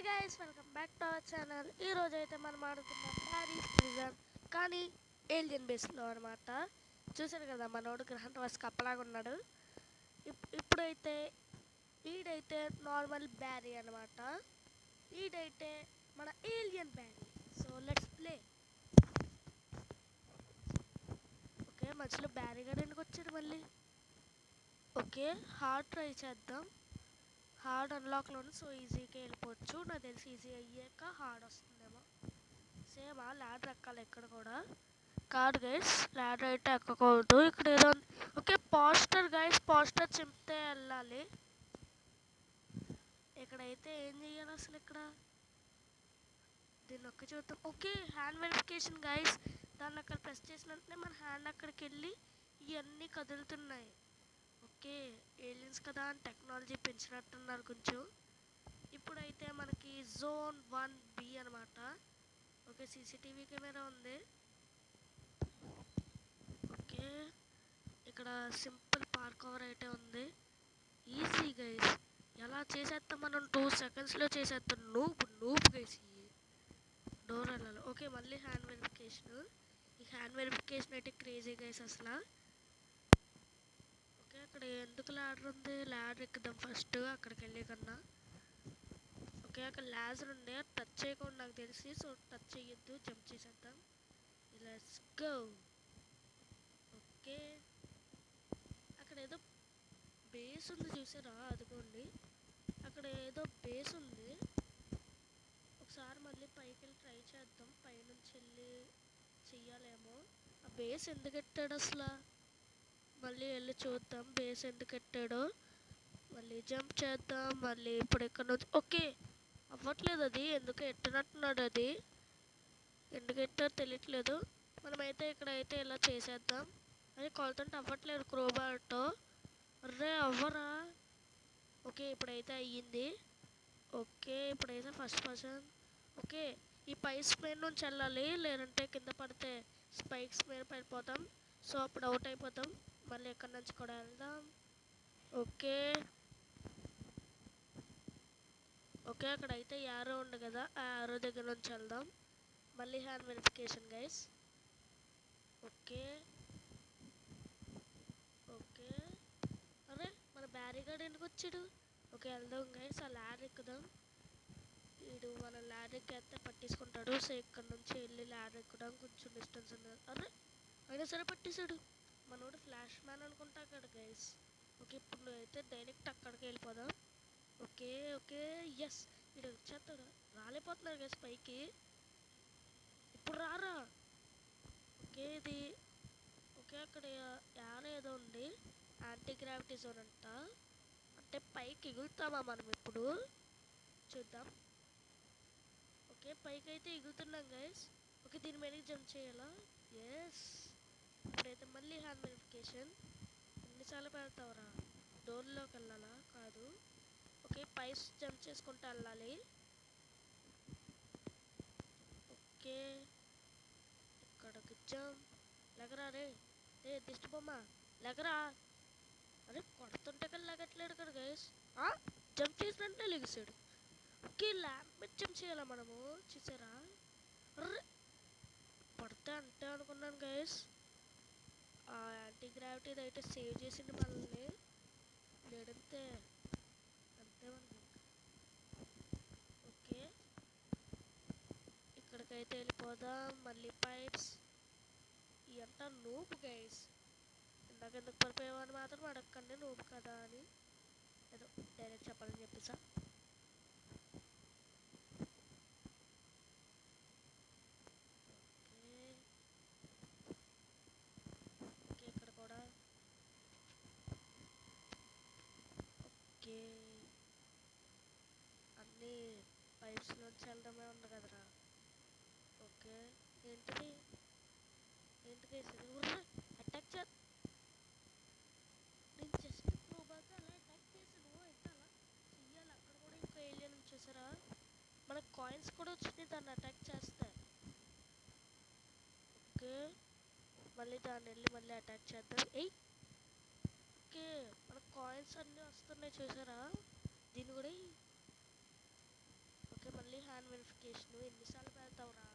Guys welcome back to our channel. ఈ రోజు అయితే మనం ఆడుతున్నాం ప్యారిస్ ప్రిజన్, కానీ ఏలియన్ బేస్లో అనమాట. చూసారు కదా మనోడు గ్రహం వాసి కప్పలాగా ఉన్నాడు. ఇప్పుడైతే ఈడైతే నార్మల్ బ్యారీ అనమాట, ఈడైతే మన alien Barry. So let's play. Okay, మధ్యలో బ్యారీ గారు ఎందుకు వచ్చాడు మళ్ళీ? ఓకే, హార్డ్ ట్రై చేద్దాం. హార్డ్ అన్లాక్లోనే సో ఈజీగా వెళ్ళిపోవచ్చు. నాకు తెలిసి ఈజీ అయ్యాక హార్డ్ వస్తుందేమో. సేమ్ ల్యాడర్ ఎక్కాలి ఇక్కడ కూడా. కాదు గైస్, ల్యాడర్ అయితే ఎక్కకూడదు. ఇక్కడ ఏదో ఓకే పోస్టర్ గైస్, పోస్టర్ చింపితే వెళ్ళాలి. ఇక్కడైతే ఏం చెయ్యాలి అసలు? ఇక్కడ దీన్ని ఒక్క చూద్దాం. Okay, hand verification guys. దాన్ని అక్కడ ప్రెస్ చేసినట్లే మన హ్యాండ్ అక్కడికి వెళ్ళి ఇవన్నీ కదులుతున్నాయి. ఓకే, ఏలియన్స్ కదా అని టెక్నాలజీ పెంచినట్టున్నారు కొంచెం. ఇప్పుడైతే మనకి జోన్ 1B అనమాట. ఓకే, సీసీటీవీ కెమెరా ఉంది. ఓకే, ఇక్కడ సింపుల్ పార్క్ ఓవర్ అయితే ఉంది. ఈజీ గైస్, ఎలా చేసేస్తాం మనం? 2 సెకండ్స్లో చేసేస్తాం. నూప్ గైస్. డోర్ వెళ్ళాలి. ఓకే, మళ్ళీ హ్యాండ్ వెరిఫికేషన్. ఈ హ్యాండ్ వెరిఫికేషన్ అయితే క్రేజీ గైస్ అసలు. ఓకే, అక్కడ ఎందుకు ల్యాడర్ ఉంది? ల్యాడర్ ఎక్కుదాం ఫస్ట్ అక్కడికి వెళ్ళే కన్నా. ఓకే, అక్కడ ల్యాజర్ ఉండే, టచ్ చేయకుండా నాకు తెలిసి. సో టచ్ చేయొద్దు, జంప్ చేసేద్దాం. Let's go. ఓకే, అక్కడ ఏదో బేస్ ఉంది చూసారా? అదిగోండి, అక్కడ ఏదో బేస్ ఉంది. ఒకసారి మళ్ళీ పైకి వెళ్ళి ట్రై చేద్దాం. పైనుంచి వెళ్ళి చెయ్యాలేమో. ఆ బేస్ ఎందుకు ఎట్టాడు అసలు? మళ్ళీ వెళ్ళి చూద్దాం బేస్ ఎందుకు ఎట్టాడో. మళ్ళీ జంప్ చేద్దాం. మళ్ళీ ఇప్పుడు ఇక్కడ నుంచి ఓకే అవ్వట్లేదు. అది ఎందుకు ఎట్టినట్టున్నాడు. అది ఎందుకు ఎట్టారో తెలియట్లేదు. మనమైతే ఇక్కడైతే ఇలా చేసేద్దాం. అది కొలతంటే అవ్వట్లేదు క్రోబార్తో. అర్రే అవ్వరా? ఓకే, ఇప్పుడైతే అయ్యింది. ఓకే, ఇప్పుడైతే ఫస్ట్ పర్సన్. ఓకే, ఈ పైప్స్ మీద నుంచి వెళ్ళాలి, లేదంటే కింద పడితే స్పైక్స్ మీద పడిపోతాం. సో అప్పుడు అవుట్ అయిపోతాం. మళ్ళీ ఎక్కడి నుంచి కూడా వెళ్దాం. ఓకే ఓకే, అక్కడైతే యారో ఉంది కదా, ఆ యారో దగ్గర నుంచి వెళ్దాం. మళ్ళీ hand verification guys. Okay okay, అరే మన బ్యారీగార్డ్ ఎందుకు వచ్చాడు? ఓకే, వెళ్దాం గైస్. ఆ ల్యాడర్ ఎక్కుదాం. వీడు మన ల్యాడర్ ఎక్కేస్తే పట్టేసుకుంటాడు. సో ఇక్కడ నుంచి వెళ్ళి ల్యాడర్ ఎక్కుదాం. కొంచెం డిస్టెన్స్ ఉంది. అరే అయినా సరే పట్టేశాడు. మనోడు ఫ్లాష్ మ్యాన్ అనుకుంటా అక్కడ గైస్. ఓకే, ఇప్పుడు అయితే డైరెక్ట్ అక్కడికి వెళ్ళిపోదాం. Okay okay, yes. వీడు వచ్చేస్తాడు. రాలేపోతున్నారు గైస్ పైకి. ఇప్పుడు రారా? ఓకే, ఇది ఓకే, అక్కడ యారో ఏదో ఉంది. యాంటీ గ్రావిటీ జోన్ అంట. అంటే పైకి ఎగురుతామా మనం ఇప్పుడు? చూద్దాం. ఓకే, పైకి అయితే ఎగురుతున్నాం గైస్. ఓకే, దీని మీదకి జంప్ చేయాలా? ఎస్. ఇప్పుడైతే మళ్ళీ హ్యాండ్ వెరిఫికేషన్. ఎన్నిసార్లు పెడతావరా? డోర్లోకి వెళ్ళాలా? కాదు. ఓకే, పైస్ జంప్ చేసుకుంటూ వెళ్ళాలి. ఓకే, ఇక్కడికి జంప్. లెగరా రే దిష్టి బొమ్మ, లెగరా. అరే కొడుతుంటే కానీ లెగట్లేడు కదా గైస్. జంప్ చేసినట్టే లెగిసాడు. ఓకే, ల్యాంప్ మీద జంప్ చేయాలా మనము? చూసారా? అర్రే పడితే అంటే అనుకున్నాను గైస్. ఆ యాంటీ గ్రావిటీ అయితే సేవ్ చేసింది మనల్ని. లేదంతే అంతే మనకి. ఓకే, ఇక్కడికైతే వెళ్ళిపోదాం. మళ్ళీ పైప్స్. ఇదంతా నూపు గైస్. ఇందాకెందుకు పడిపోయావని మాత్రం అడగకండి, నూపు కదా అని. ఏదో డైరెక్ట్ చెప్పాలని చెప్పేసా. ఓకే, ఇక్కడ కూడా. ఓకే, అన్నీ పైప్స్ నుంచి వెళ్ళడమే ఉంది కదరా. ఓకే, ఏంటిది? ఏంటి కేసు? అటాక్ చే నేను జస్ట్ ప్రోబాగా అలా అటాక్ చేసాను. అయితే అలా చెయ్యాలి. అక్కడ కూడా ఇంకో ఏలియన్ చూసారా? మనకు కాయిన్స్ కూడా వచ్చినాయి దాన్ని అటాక్ చేస్తే. ఓకే, మళ్ళీ దాన్ని వెళ్ళి మళ్ళీ అటాక్ చేద్దాం. ఓకే, మనకు కాయిన్స్ అన్నీ వస్తున్నాయి చూసారా? దీన్ని కూడా. ఓకే, వెరిఫికేషన్ ఎన్నిసార్లు పెడతావురా?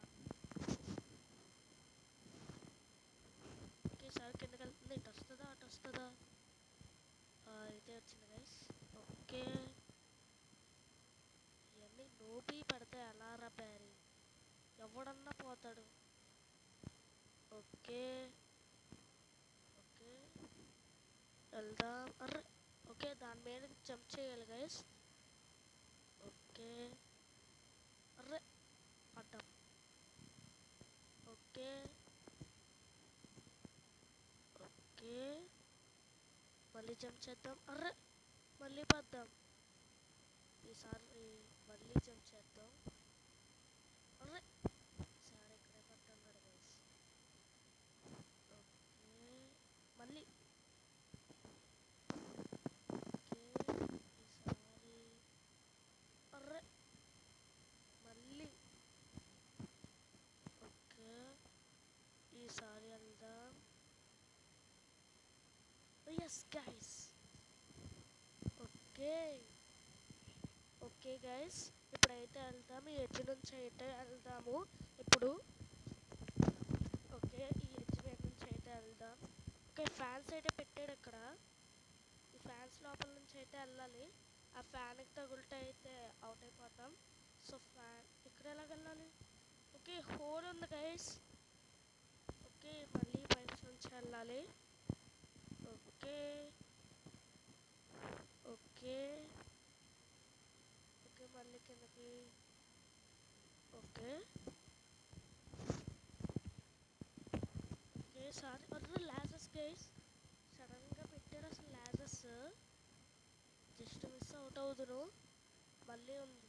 ఓకే సార్ కిందకి వెళ్తుంది. ఇటు వస్తుందా అటు వస్తుందా? అయితే వచ్చింది గైస్. ఓకే ఇవన్నీ నోబీ పెడితే ఎలా రా బ్యారీ? ఎవడన్నా పోతాడు. ఓకే ఓకే వెళ్దాం. అర్రే ఓకే దాని మీద జంప్ చేయాలి గైస్. ఓకే అర్రే పడ్డాం. ఓకే ఓకే మళ్ళీ జంప్ చేద్దాం. అర్రే మళ్ళీ పడ్డాం. ఈసారి మళ్ళీ జంప్ చేద్దాం. అర్రే ఈసారి ఇక్కడే పడ్డాం కదా గైస్. ఓకే మళ్ళీ ఓకే ఈసారి అర్రే మళ్ళీ ఓకే ఈసారి వెళ్దాం. Yes guys. Okay okay guys ఇప్పుడైతే వెళ్దాం. ఈ ఎడ్జ్ నుంచి అయితే వెళ్దాము ఇప్పుడు. ఓకే ఈ ఎడ్జ్ మీద నుంచి అయితే వెళ్దాం. ఓకే ఫ్యాన్స్ అయితే పెట్టాడు ఇక్కడ. ఈ ఫ్యాన్స్ లోపల నుంచి అయితే వెళ్ళాలి. ఆ ఫ్యాన్కి తగులుట అయితే అవుట్ అయిపోతాం. సో ఫ్యాన్ ఇక్కడ ఎలాగ వెళ్ళాలి? ఓకే హోల్ ఉంది గైస్. ఓకే మళ్ళీ పైప్స్ నుంచి వెళ్ళాలి. ఓకే ఓకే ఓకే మళ్ళీ కిందకి. ఓకే ఓకే సారీ అర్రే లాజర్స్ గైస్. సడన్గా పెట్టాడు అసలు లాజర్స్. జస్ట్ మిస్ అవుట్ అవుదును. మళ్ళీ ఉంది.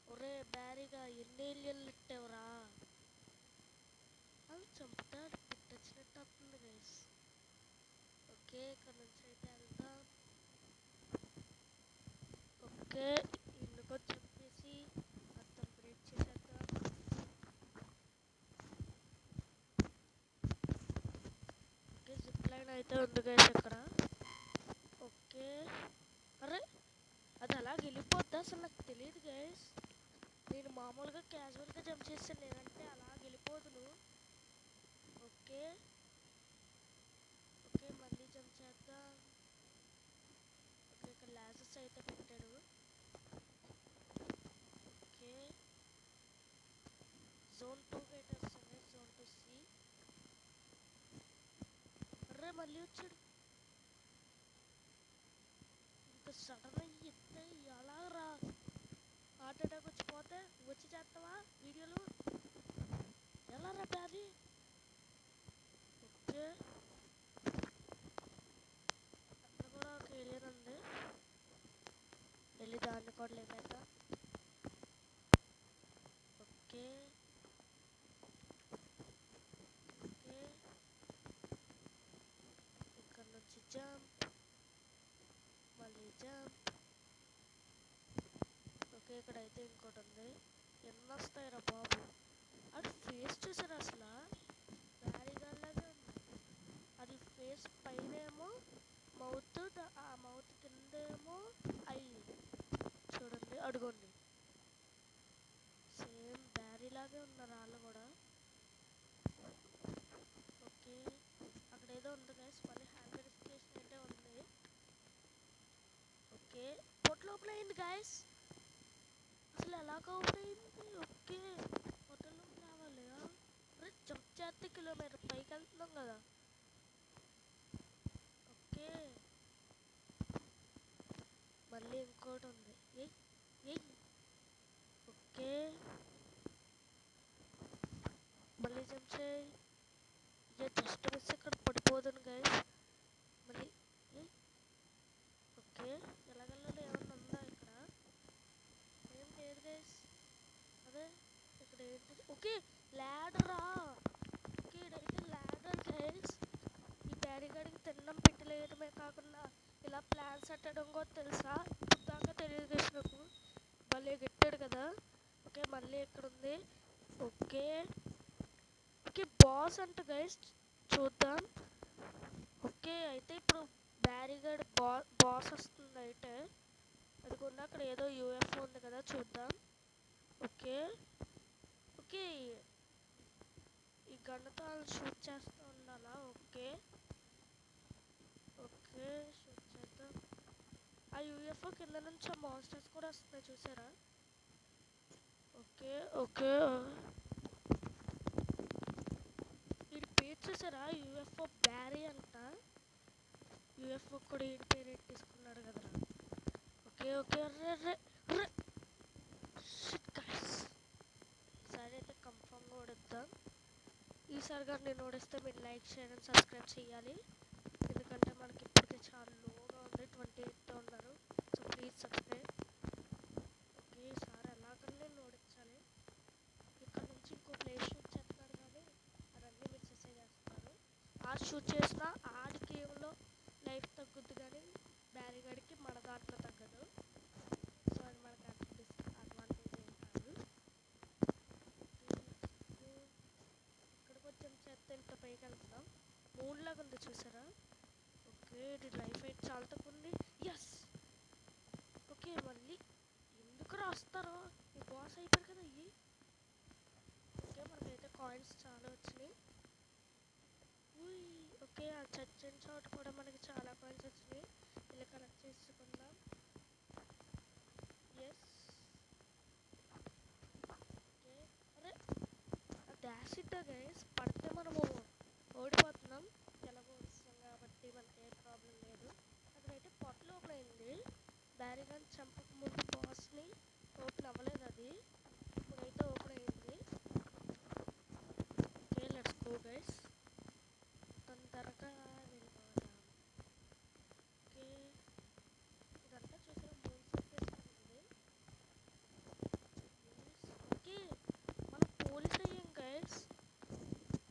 ఒరే బ్యారీగా ఎన్ని ఏలియన్లు ఇట్టావురా? అది చంపుతాడు పిట్టొచ్చినట్టు వస్తుంది గైస్. ఓకే ఇక్కడ నుంచి అయితే వెళ్దాం. ఓకే ఇందుకో చంపేసి మొత్తం బ్రేక్ చేసేద్దాం. ఓకే జిప్ లైన్ అయితే ఉంది గైస్ ఇక్కడ. ఓకే అరే అది అలా వెళ్ళిపోద్దా అసలు నాకు తెలియదు గైస్. నేను మామూలుగా క్యాజువల్గా జంప్ చేస్తాను, లేదంటే అలా వెళ్ళిపోదును. ఓకే ఓకే మళ్ళీ జంప్ చేద్దాం. ఓకే ఇక్కడ లాజెస్ అయితే పెట్టాడు. ఓకే జోన్ 2 అయితే వస్తుంది. Zone 2C. అర్రే మళ్ళీ వచ్చాడు. ఇంత సడన్ అయ్యితే ఎలా రా? హార్ట్ అటాక్ వచ్చిపోతే వచ్చి చేస్తావా వీడియోలో? ఎలా రా బ్యారీ? ఓకే అక్కడ కూడా ఒక ఏలియన్ ఉంది. వెళ్ళి దాన్ని కూడా లేపేద్దాం. ఓకే ఓకే ఇక్కడ నుంచి జంప్ మళ్ళీ జంప్. ఓకే ఇక్కడైతే ఇంకోటి ఉంది. ఎన్ని వస్తాయిరా బాబు? అది ఫేస్ చూసారు అసలు బ్యారీగాల్లాగే ఉంది. అది ఫేస్ పైన ఏమో మౌత్, ఆ మౌత్ కిందేమో ఐ. చూడండి అడుగోండి సేమ్ బ్యారీ లాగే ఉన్నారు వాళ్ళు కూడా. ఓకే అక్కడ ఏదో ఉంది గైస్. మళ్ళీ హ్యాండ్ వెరిఫికేషన్ అయితే ఉంది. ఓకే పొట్ లోపల అయింది గైస్. అసలు ఎలా కవర్ అయింది? ఓకే పొట్టలోకి రావాలి. అరే జంప్ చేస్తే కిలోమీటర్ పైకి వెళ్తున్నాం కదా. ఓకే మళ్ళీ ఇంకోటి ఉంది. ఏయ్ ఏయ్ ఓకే మళ్ళీ జంప్ చేయి. ఇక జస్ట్ మిస్ ఇక్కడ పడిపోదును గైస్. మళ్ళీ ఏయ్ ఓకే ఎలాగెళ్ళాలి? ఏమన్నా ఉందా ఇక్కడ? ఏం లేదు గైస్. అదే ఇక్కడ ఏంటి? ఓకే ల్యాడరా. ఓకే ఇదైతే ల్యాడర్ గైస్. ఈ బ్యారీగాడికి తినడం పెట్టలేయడమే కాకుండా ఇలా ప్లాన్స్ పెట్టడం కూడా తెలుసా? ఇప్పుడు దాకా తెలియదు గైస్ నాకు. భలే గెట్టాడు కదా. ఓకే మళ్ళీ ఇక్కడ ఉంది. ఓకే ఓకే బాస్ అంట గైస్. చూద్దాం. ఓకే అయితే ఇప్పుడు బ్యారీగాడ్ బాస్ వస్తుంది అయితే. అదిగోండి అక్కడ ఏదో యూఎఫ్ఓ ఉంది కదా చూద్దాం. ఓకే ఓకే ఈ గన్నుతో షూట్ చేస్తూ ఉండాలా? ఓకే ఓకే షూట్ చేద్దాం. ఆ యూఎఫ్ఓ కింద నుంచి ఆ మాన్స్టర్స్ కూడా వస్తున్నాయి చూసారా? ఓకే ఓకే వీడి పేరు చూసారా? యూఎఫ్ఓ బ్యారీ అంట. యూఎఫ్ఓ కూడా వీడి పేరు తీసుకున్నాడు కదరా. ఓకే ఓకే రే రే రే షిట్ గైస్. ఈసారి అయితే కన్ఫామ్గా ఓడిద్దాం. ఈసారి కానీ నేను ఓడిస్తే మీరు లైక్ షేర్ అండ్ సబ్స్క్రైబ్ చేయాలి. ఎందుకంటే మనకి ఇప్పటికే చాలా లోగా ఉంది, 28 ఉన్నారు. So please subscribe. ఓకే ఈసారి ఎలాగని నేను ఓడించాలి. ఇక్కడ నుంచి ఇంకో ప్లేస్ షూట్ చేస్తున్నారు కానీ అవన్నీ మిస్సెస్ చేస్తున్నారు. ఆ షూట్ చేసిన ఆడి గేమ్లో లైఫ్ తగ్గుద్ది కానీ బ్యారిగాడికి మన దాంట్లో తగ్గదు. సో అది మనకి అడ్వాంటేజ్ ఏం కాదు. ఇక్కడ కొంచెం చేస్తే ఇంత పైకి వెళ్తున్నాం. మూన్లాగా ఉంది చూసారా? ఓకే ఇది లైఫ్ అయితే చాలా తక్కువ ఉంది. ఎస్ ఓకే మళ్ళీ ఎందుకు రాస్తారో ఈ బాస్ అయిపోయారు కదా ఇవి. ఓకే మనకైతే కాయిన్స్ చాలా వచ్చినాయి. ఓకే ఆ చచ్చిన చోట కూడా మనకి చాలా కాయిన్స్ వచ్చినాయి. ఇలా కలెక్ట్ చేసుకుందాం. ఎస్ ఓకే అరే యాసిడ్ గైస్ పడితే మనము ఓడిపోతున్నాం. ఎలాగో ఓడిస్తాం కాబట్టి మనకి ఏ ప్రాబ్లం లేదు. అక్కడైతే పొట్లు ఓపెన్ అయింది. బ్యారీగన్ చంపక ముందు బాస్ని ఓపెన్ అవ్వలేదు అది. ఇప్పుడైతే ఓపెన్ అయింది. Okay let's go guys. తొందరగా వెళ్ళిపోదాం. ఓకే ఇదంతా చూసిన మూన్ సర్ఫేస్ ఉంది. ఓకే మనం పోలీస్ అయ్యాం guys.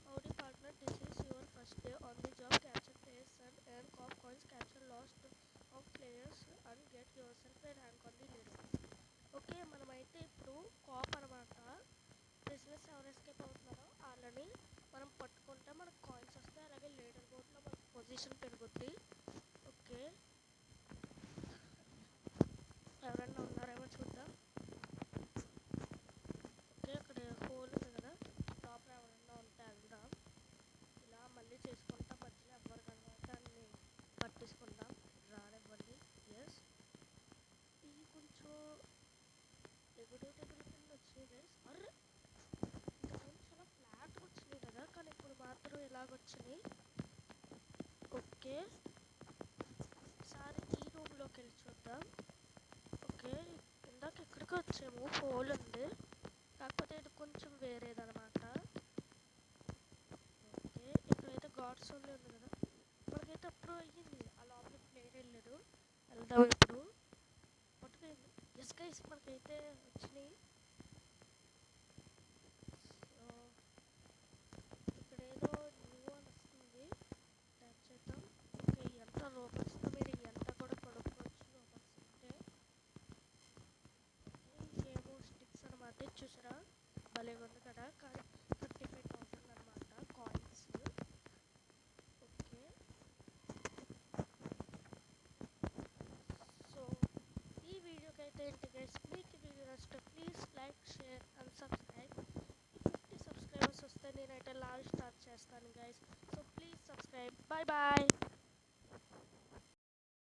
Howdy partner, this is your first day on the job. Capture players and earn cop coins. Capture lost of players and get yourself a rank on the leaderboard. Okay మనమైతే ఇప్పుడు cap అనమాట. Business ఎవరు escape అవుతున్నారో వాళ్ళని మనం పట్టుకుంటే మనకు coins వస్తాయి. అలాగే లీడర్ బోర్డ్లో మనకు పొజిషన్ పెరుగుద్ది. ఓకే ఎవరన్నా ఉన్నారేమో చూద్దాం. ఓకే అక్కడ హోల్ ఉంది కదా, లోపల ఎవరన్నా ఉంటే వెళ్దాం. ఇలా మళ్ళీ చేసుకుంటా మధ్యలో ఎవ్వరు కనబడితే అన్ని పట్టేసుకుందాం. రానివ్వండి. ఎస్ ఇవి కొంచెం ఎగుడు తెగులు కింద వచ్చినాయి గైస్. అర్రే ఇంతకుముందు చాలా ఫ్లాట్గా వచ్చినాయి కదా, కానీ ఇప్పుడు మాత్రం ఇలాగొచ్చినాయి. ఓకే ఈసారి ఈ రూమ్లోకి వెళ్ళి చూద్దాం. ఓకే ఇందాక ఇక్కడికి వచ్చాము, హోల్ ఉంది, కాకపోతే ఇది కొంచెం వేరేదనమాట. ఓకే ఇక్కడైతే గాడ్స్ ఓన్లీ ఉంది కదా, మనకైతే అప్పుడు అయ్యింది. ఆ లోపలికి ప్లేయర్ వెళ్ళాడు. వెళ్దాం ఇప్పుడు. పట్టుకైంది. ఎస్ గైస్ మనకైతే వచ్చినాయి. సో ఇక్కడ ఏదో న్యూ అని వస్తుంది, ట్యాప్ చేద్దాం. ఓకే ఎంత రోబోట్స్తో మీరు ఎంత కూడా కొనుక్కోవచ్చు రోబోట్స్ అంటే. ఏమో స్టిక్స్ అనమాట చూసారా, భలే ఉంది కదా. కానీ 35,000 అనమాట కాయిన్స్. ఓకే సో ఈ వీడియోకి అయితే ఏంటి గైస్, మీకు ఈ వీడియో నచ్చితే please like share and subscribe. 50 subscribers వస్తే నేనైతే లైవ్ స్టార్ట్ చేస్తాను guys. So please subscribe. Bye bye.